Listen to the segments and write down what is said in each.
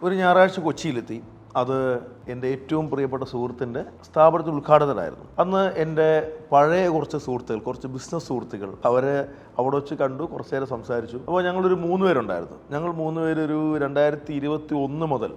ഒരു ഞായറാഴ്ച കൊച്ചിയിലെത്തി. അത് എൻ്റെ ഏറ്റവും പ്രിയപ്പെട്ട സുഹൃത്തിൻ്റെ സ്ഥാപനത്തിൽ ഉദ്ഘാടനമായിരുന്നു. അന്ന് എൻ്റെ പഴയ കുറച്ച് സുഹൃത്തുക്കൾ, കുറച്ച് ബിസിനസ് സുഹൃത്തുക്കൾ, അവരെ അവിടെ വെച്ച് കണ്ടു, കുറച്ച് നേരം സംസാരിച്ചു. അപ്പോൾ ഞങ്ങളൊരു 3 പേരുണ്ടായിരുന്നു. ഞങ്ങൾ 3 പേര് ഒരു 2021 മുതൽ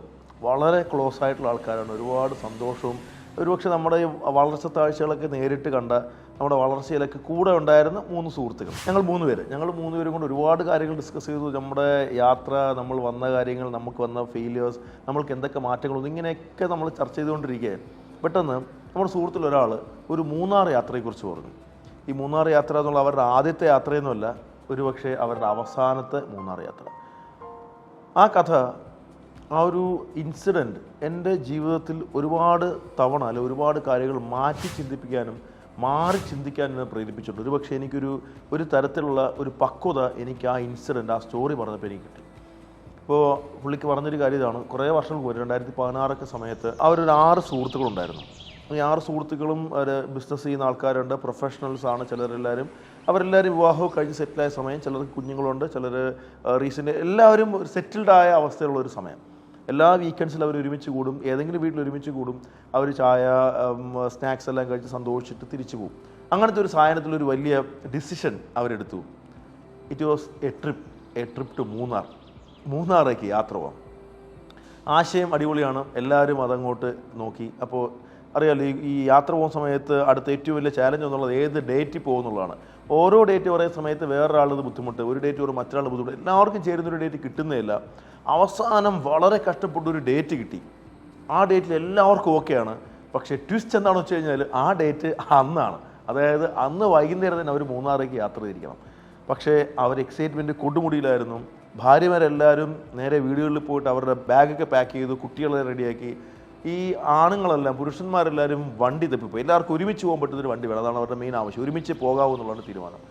വളരെ ക്ലോസ് ആയിട്ടുള്ള ആൾക്കാരാണ്. ഒരുപാട് സന്തോഷവും ഒരുപക്ഷെ നമ്മുടെ ഈ വളർച്ച താഴ്ചകളൊക്കെ നേരിട്ട് കണ്ട, നമ്മുടെ വളർച്ചയിലൊക്കെ കൂടെ ഉണ്ടായിരുന്ന 3 സുഹൃത്തുക്കൾ. ഞങ്ങൾ 3 പേരും കൊണ്ട് ഒരുപാട് കാര്യങ്ങൾ ഡിസ്കസ് ചെയ്തു. നമ്മുടെ യാത്ര, നമ്മൾ വന്ന കാര്യങ്ങൾ, നമുക്ക് വന്ന ഫെയിലിയേഴ്സ്, നമ്മൾക്ക് എന്തൊക്കെ മാറ്റങ്ങളൊന്നും, ഇങ്ങനെയൊക്കെ നമ്മൾ ചർച്ച ചെയ്തുകൊണ്ടിരിക്കുകയാണ്. പെട്ടെന്ന് നമ്മുടെ സുഹൃത്തിൽ ഒരാൾ ഒരു മൂന്നാർ യാത്രയെക്കുറിച്ച് പറഞ്ഞു. ഈ മൂന്നാർ യാത്ര എന്നുള്ള അവരുടെ ആദ്യത്തെ യാത്രയൊന്നുമല്ല, ഒരുപക്ഷെ അവരുടെ അവസാനത്തെ മൂന്നാർ യാത്ര. ആ കഥ, ആ ഒരു ഇൻസിഡൻറ്റ് എൻ്റെ ജീവിതത്തിൽ ഒരുപാട് തവണ ഒരുപാട് കാര്യങ്ങൾ മാറ്റി ചിന്തിപ്പിക്കാനും മാറി ചിന്തിക്കാനും എന്നെ പ്രേരിപ്പിച്ചിട്ടുണ്ട്. ഒരുപക്ഷെ ഒരു തരത്തിലുള്ള ഒരു പക്വത എനിക്ക് ആ ഇൻസിഡൻറ്റ്, ആ സ്റ്റോറി പറഞ്ഞപ്പോൾ എനിക്ക് കിട്ടി. ഇപ്പോൾ പുള്ളിക്ക് പറഞ്ഞൊരു കാര്യം ഇതാണ്. കുറേ വർഷങ്ങൾക്ക് മുമ്പ് 2016 സമയത്ത് അവരൊരു 6 സുഹൃത്തുക്കളുണ്ടായിരുന്നു. ഈ 6 സുഹൃത്തുക്കളും അവർ ബിസിനസ് ചെയ്യുന്ന ആൾക്കാരുണ്ട്, പ്രൊഫഷണൽസാണ് ചിലരെല്ലാവരും. അവരെല്ലാവരും വിവാഹവും കഴിഞ്ഞ് സെറ്റിലായ സമയം, ചിലർക്ക് കുഞ്ഞുങ്ങളുണ്ട്, ചിലർ റീസെൻ്റ്, എല്ലാവരും ഒരു സെറ്റിൽഡായ അവസ്ഥയുള്ള ഒരു സമയം. എല്ലാ വീക്കെൻഡ്സിലും അവർ ഒരുമിച്ച് കൂടും, ഏതെങ്കിലും വീട്ടിൽ ഒരുമിച്ച് കൂടും. അവർ ചായ, സ്നാക്സ് എല്ലാം കഴിച്ച് സന്തോഷിച്ചിട്ട് തിരിച്ചു പോകും. അങ്ങനത്തെ ഒരു സാധനത്തിലൊരു വലിയ ഡിസിഷൻ അവരെടുത്തു. It was a trip to മൂന്നാറേക്ക് യാത്ര പോകാം. ആശയം അടിപൊളിയാണ്, എല്ലാവരും അതങ്ങോട്ട് നോക്കി. അപ്പോൾ അറിയാമല്ലോ, ഈ യാത്ര പോകുന്ന സമയത്ത് അടുത്ത ഏറ്റവും വലിയ ചാലഞ്ച് എന്നുള്ളത് ഏത് ഡേറ്റിൽ പോകുന്നുള്ളതാണ്. ഓരോ ഡേറ്റ് പറയുന്ന സമയത്ത് വേറൊരാളത് ബുദ്ധിമുട്ട്, ഒരു ഡേറ്റ് ഒരു മറ്റൊരാളുടെ ബുദ്ധിമുട്ട്, എല്ലാവർക്കും ചേരുന്നൊരു ഡേറ്റ് കിട്ടുന്നതില്ല. അവസാനം വളരെ കഷ്ടപ്പെട്ടൊരു ഡേറ്റ് കിട്ടി. ആ ഡേറ്റിൽ എല്ലാവർക്കും ഓക്കെയാണ്. പക്ഷേ ട്വിസ്റ്റ് എന്താണെന്ന് വെച്ച് കഴിഞ്ഞാൽ ആ ഡേറ്റ് അന്നാണ്. അതായത് അന്ന് വൈകുന്നേരം തന്നെ അവർ മൂന്നാറേക്ക് യാത്ര ചെയ്തിരിക്കണം. പക്ഷേ അവർ എക്സൈറ്റ്മെൻറ്റ് കൊടുമുടിയിലായിരുന്നു. ഭാര്യമാരെല്ലാവരും നേരെ വീടുകളിൽ പോയിട്ട് അവരുടെ ബാഗൊക്കെ പാക്ക് ചെയ്തു, കുട്ടികളെ റെഡിയാക്കി. ഈ ആണുങ്ങളെല്ലാം, പുരുഷന്മാരെല്ലാവരും വണ്ടി തപ്പിപ്പോയി. എല്ലാവർക്കും ഒരുമിച്ച് പോകാൻ പറ്റുന്നൊരു വണ്ടി വേണം, അതാണ് അവരുടെ മെയിൻ ആവശ്യം. ഒരുമിച്ച് പോകാമെന്നുള്ളതാണ് തീരുമാനം.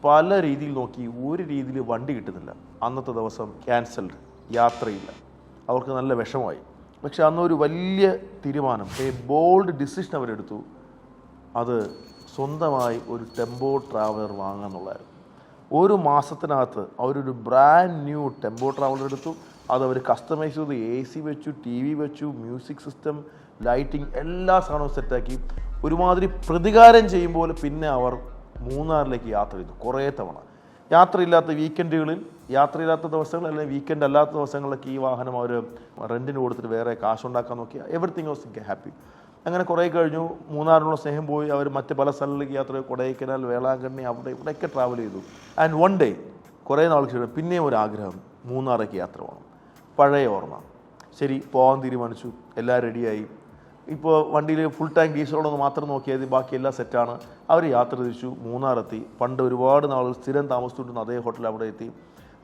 പല രീതിയിൽ നോക്കി, ഒരു രീതിയിൽ വണ്ടി കിട്ടുന്നില്ല. അന്നത്തെ ദിവസം ക്യാൻസൽഡ്, യാത്രയില്ല. അവർക്ക് നല്ല വിഷമമായി. പക്ഷെ അന്നൊരു വലിയ തീരുമാനം, ബോൾഡ് ഡിസിഷൻ അവരെടുത്തു. അത് സ്വന്തമായി ഒരു ടെമ്പോ ട്രാവലർ വാങ്ങുക എന്നുള്ളതായിരുന്നു. 1 മാസത്തിനകത്ത് അവരൊരു ബ്രാൻഡ് ന്യൂ ടെമ്പോ ട്രാവലർ എടുത്തു. അതവർ കസ്റ്റമൈസ് ചെയ്ത് AC വെച്ചു, TV വെച്ചു, മ്യൂസിക് സിസ്റ്റം, ലൈറ്റിംഗ്, എല്ലാ സാധനവും സെറ്റാക്കി. ഒരുമാതിരി പ്രതികാരം ചെയ്യുമ്പോൾ പിന്നെ അവർ മൂന്നാറിലേക്ക് യാത്ര ചെയ്തു. കുറേ തവണ യാത്രയില്ലാത്ത വീക്കെൻഡുകളിൽ, യാത്രയില്ലാത്ത ദിവസങ്ങൾ അല്ലെങ്കിൽ വീക്കെൻഡ് അല്ലാത്ത ദിവസങ്ങളിലൊക്കെ ഈ വാഹനം അവർ റെൻറ്റിന് കൊടുത്തിട്ട് വേറെ കാശുണ്ടാക്കാൻ നോക്കിയാൽ എവറിത്തിങ് വാസ് ഹാപ്പി. അങ്ങനെ കുറേ കഴിഞ്ഞു. മൂന്നാറിനുള്ള സ്നേഹം പോയി. അവർ മറ്റ് പല സ്ഥലങ്ങളിലേക്ക് യാത്ര, കൊടൈക്കനാൽ, വേളാങ്കണ്ണി, അവിടെ ഇവിടെയൊക്കെ ട്രാവൽ ചെയ്തു. ആൻഡ് വൺ ഡേ, കുറേ നാൾക്ക് ശേഷം പിന്നെയും ഒരു ആഗ്രഹം, മൂന്നാറേക്ക് യാത്ര പോകണം. പഴയ ഓർമ്മ. ശരി, പോകാൻ തീരുമാനിച്ചു. എല്ലാം റെഡിയായി. ഇപ്പോൾ വണ്ടിയിൽ ഫുൾ ടാങ്ക് ഡീസലോടൊന്ന് മാത്രം നോക്കിയാൽ ബാക്കി എല്ലാം സെറ്റാണ്. അവർ യാത്ര തിരിച്ചു, മൂന്നാറെത്തി. പണ്ട് ഒരുപാട് നാൾ സ്ഥിരം താമസിച്ചിട്ടുണ്ടെന്ന് അതേ ഹോട്ടൽ അവിടെ എത്തി.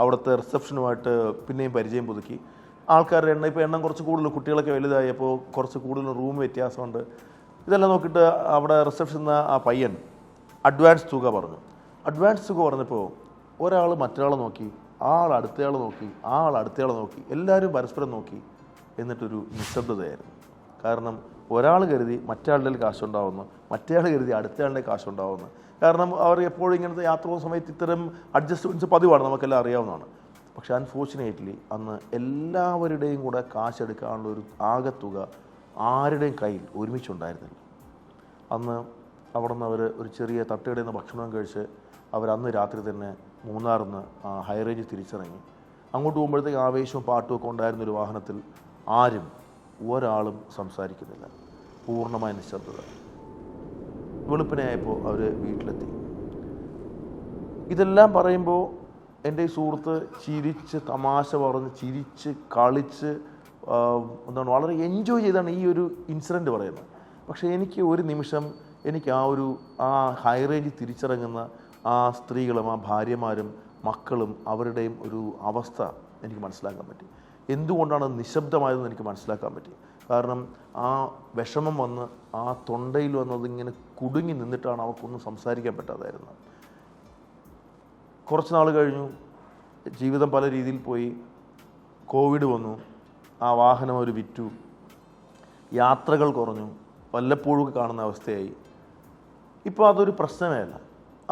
അവിടുത്തെ റിസപ്ഷനുമായിട്ട് പിന്നെയും പരിചയം പുതുക്കി. ആൾക്കാരുടെ എണ്ണം, ഇപ്പോൾ എണ്ണം കുറച്ച് കൂടുതൽ, കുട്ടികളൊക്കെ വലുതായി, അപ്പോൾ കുറച്ച് കൂടുതൽ റൂം വ്യത്യാസമുണ്ട്. ഇതെല്ലാം നോക്കിയിട്ട് അവിടെ റിസപ്ഷനിൽ ആ പയ്യൻ അഡ്വാൻസ് തുക പറഞ്ഞു. അഡ്വാൻസ് തുക പറഞ്ഞപ്പോൾ ഒരാൾ മറ്റൊരാളെ നോക്കി, ആൾ അടുത്തയാൾ നോക്കി, ആൾ അടുത്തയാളെ നോക്കി, എല്ലാവരും പരസ്പരം നോക്കി. എന്നിട്ടൊരു നിശബ്ദതയായിരുന്നു. കാരണം ഒരാൾ കരുതി മറ്റേ കാശുണ്ടാവുന്നു, മറ്റേയാൾ കരുതി അടുത്തയാളുടെ കാശുണ്ടാവുന്നു. കാരണം അവർ എപ്പോഴും ഇങ്ങനത്തെ യാത്ര പോകുന്ന സമയത്ത് ഇത്തരം അഡ്ജസ്റ്റ്മെൻറ്റ്സ് പതിവാണ്, നമുക്കെല്ലാം അറിയാവുന്നതാണ്. പക്ഷേ അൺഫോർച്ചുനേറ്റ്ലി അന്ന് എല്ലാവരുടെയും കൂടെ കാശെടുക്കാനുള്ള ഒരു ആകെത്തുക ആരുടെയും കയ്യിൽ ഒരുമിച്ചുണ്ടായിരുന്നില്ല. അന്ന് അവിടെ നിന്ന് അവർ ഒരു ചെറിയ തട്ടുകടയിൽ നിന്ന് ഭക്ഷണം കഴിച്ച് അവരന്ന് രാത്രി തന്നെ മൂന്നാറിൽ നിന്ന് ഹൈ റേഞ്ച് തിരിച്ചിറങ്ങി. അങ്ങോട്ട് പോകുമ്പോഴത്തേക്ക് ആവേശവും പാട്ടും ഒക്കെ ഉണ്ടായിരുന്നൊരു വാഹനത്തിൽ ഒരാളും സംസാരിക്കുന്നില്ല. പൂർണ്ണമായ നിശബ്ദത. വെളുപ്പിനെയായപ്പോൾ അവർ വീട്ടിലെത്തി. ഇതെല്ലാം പറയുമ്പോൾ എൻ്റെ ഈ സുഹൃത്ത് ചിരിച്ച്, തമാശ പറഞ്ഞ്, ചിരിച്ച് കളിച്ച്, വളരെ എൻജോയ് ചെയ്താണ് ഈ ഒരു ഇൻസിഡൻറ്റ് പറയുന്നത്. പക്ഷേ എനിക്ക് ഒരു നിമിഷം എനിക്ക് ആ ഹൈ റേഞ്ച് തിരിച്ചിറങ്ങുന്ന ആ സ്ത്രീകളും ആ ഭാര്യമാരും മക്കളും അവരുടെയും ഒരു അവസ്ഥ എനിക്ക് മനസ്സിലാക്കാൻ പറ്റി. എന്തുകൊണ്ടാണ് നിശബ്ദമായതെന്ന് എനിക്ക് മനസ്സിലാക്കാൻ പറ്റി. കാരണം ആ വിഷമം വന്ന് ആ തൊണ്ടയിൽ വന്നത് ഇങ്ങനെ കുടുങ്ങി നിന്നിട്ടാണ് അവർക്കൊന്നും സംസാരിക്കാൻ പറ്റാതായിരുന്നത്. കുറച്ച് നാൾ കഴിഞ്ഞു, ജീവിതം പല രീതിയിൽ പോയി. കോവിഡ് വന്നു, ആ വാഹനം അവർ വിറ്റു, യാത്രകൾ കുറഞ്ഞു, വല്ലപ്പോഴും കാണുന്ന അവസ്ഥയായി. ഇപ്പോൾ അതൊരു പ്രശ്നമേ അല്ല.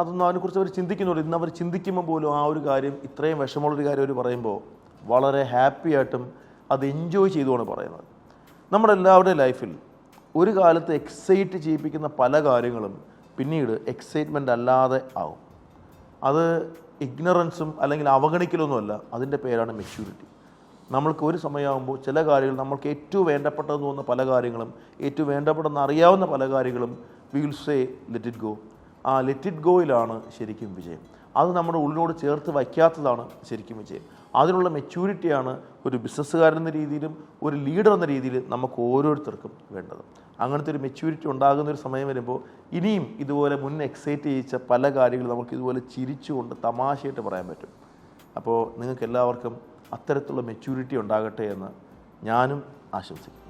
അതൊന്നും അതിനെക്കുറിച്ച് അവർ ചിന്തിക്കുന്നുള്ളൂ. ഇന്ന് അവർ ചിന്തിക്കുമ്പോൾ പോലും ആ ഒരു കാര്യം, ഇത്രയും വിഷമമുള്ളൊരു കാര്യം അവർ പറയുമ്പോൾ വളരെ ഹാപ്പി ആയിട്ടും അത് എൻജോയ് ചെയ്തുകൊണ്ട് പറയുന്നത്. നമ്മുടെ എല്ലാവരുടെയും ലൈഫിൽ ഒരു കാലത്ത് എക്സൈറ്റ് ചെയ്യിപ്പിക്കുന്ന പല കാര്യങ്ങളും പിന്നീട് എക്സൈറ്റ്മെൻ്റ് അല്ലാതെ ആവും. അത് ഇഗ്നറൻസും അല്ലെങ്കിൽ അവഗണിക്കലൊന്നുമല്ല, അതിൻ്റെ പേരാണ് മെച്യൂരിറ്റി. നമ്മൾക്ക് ഒരു സമയമാകുമ്പോൾ ചില കാര്യങ്ങൾ നമ്മൾക്ക് ഏറ്റവും വേണ്ടപ്പെട്ടതെന്ന് തോന്നുന്ന പല കാര്യങ്ങളും, ഏറ്റവും വേണ്ടപ്പെട്ടെന്ന് അറിയാവുന്ന പല കാര്യങ്ങളും we will say let it go. ആ ലെറ്റ് ഇറ്റ് ഗോയിലാണ് ശരിക്കും വിജയം. അത് നമ്മുടെ ഉള്ളിനോട് ചേർത്ത് വയ്ക്കാത്തതാണ് ശരിക്കും വിജയം. അതിനുള്ള മെച്യൂരിറ്റിയാണ് ഒരു ബിസിനസ്സുകാരൻ എന്ന രീതിയിലും ഒരു ലീഡർ എന്ന രീതിയിൽ നമുക്ക് ഓരോരുത്തർക്കും വേണ്ടത്. അങ്ങനത്തെ ഒരു മെച്യൂരിറ്റി ഉണ്ടാകുന്ന ഒരു സമയം വരുമ്പോൾ ഇനിയും ഇതുപോലെ മുൻ എക്സൈറ്റ് ചെയ്യിച്ച പല കാര്യങ്ങളും നമുക്ക് ഇതുപോലെ ചിരിച്ചുകൊണ്ട് തമാശയായിട്ട് പറയാൻ പറ്റും. അപ്പോൾ നിങ്ങൾക്ക് എല്ലാവർക്കും അത്തരത്തിലുള്ള മെച്യൂരിറ്റി ഉണ്ടാകട്ടെ എന്ന് ഞാനും ആശംസിക്കുന്നു.